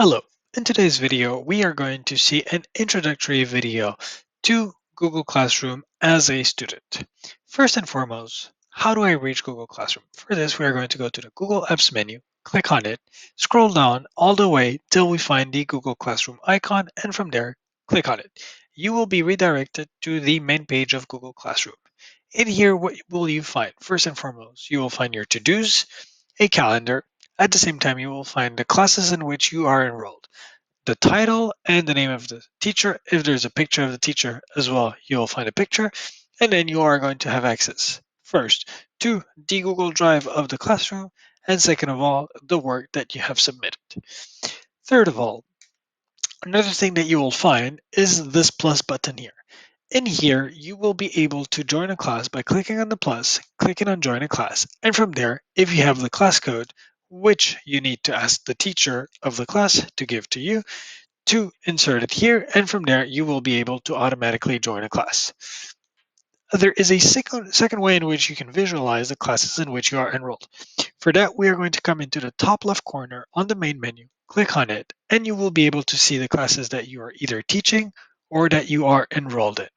Hello, in today's video we are going to see an introductory video to Google Classroom as a student. First and foremost, how do I reach Google Classroom? For this we are going to go to the Google Apps menu, click on it, scroll down all the way till we find the Google Classroom icon, and from there click on it. You will be redirected to the main page of Google Classroom. In here, what will you find? First and foremost, you will find your to-dos, a calendar. At the same time, you will find the classes in which you are enrolled, the title and the name of the teacher. If there's a picture of the teacher as well, you will find a picture, and then you are going to have access first to the Google Drive of the classroom, and second of all, the work that you have submitted. Third of all, another thing that you will find is this plus button here. In here, you will be able to join a class by clicking on the plus, clicking on join a class, and from there, if you have the class code, which you need to ask the teacher of the class to give to you, to insert it here, and from there, you will be able to automatically join a class. There is a second way in which you can visualize the classes in which you are enrolled. For that, we are going to come into the top left corner on the main menu, click on it, and you will be able to see the classes that you are either teaching or that you are enrolled in.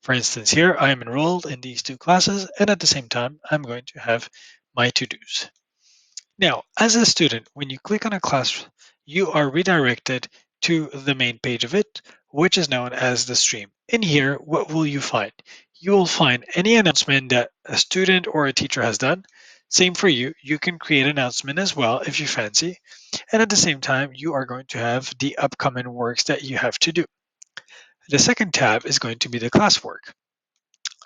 For instance, here I am enrolled in these two classes, and at the same time, I'm going to have my to-dos. Now, as a student, when you click on a class, you are redirected to the main page of it, which is known as the stream. In here, what will you find? You will find any announcement that a student or a teacher has done. Same for you. You can create an announcement as well if you fancy. And at the same time, you are going to have the upcoming works that you have to do. The second tab is going to be the classwork.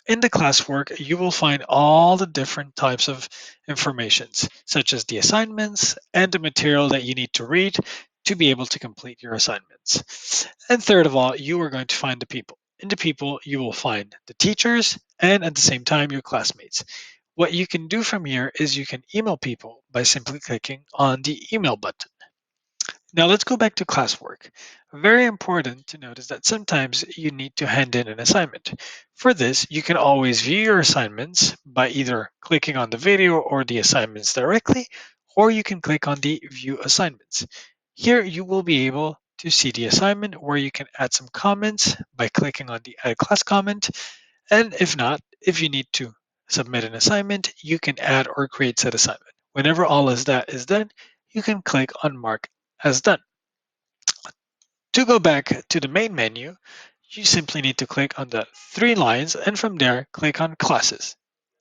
In the classwork, you will find all the different types of informations, such as the assignments and the material that you need to read to be able to complete your assignments. And third of all, you are going to find the people. In the people, you will find the teachers and at the same time, your classmates. What you can do from here is you can email people by simply clicking on the email button. Now let's go back to classwork. Very important to notice that sometimes you need to hand in an assignment. For this, you can always view your assignments by either clicking on the video or the assignments directly, or you can click on the view assignments. Here you will be able to see the assignment where you can add some comments by clicking on the add class comment. And if not, if you need to submit an assignment, you can add or create said assignment. Whenever all of that is done, you can click on mark as done. To go back to the main menu, you simply need to click on the three lines and from there click on classes.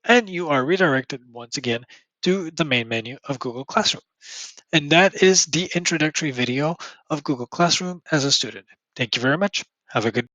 And you are redirected once again to the main menu of Google Classroom. And that is the introductory video of Google Classroom as a student. Thank you very much. Have a good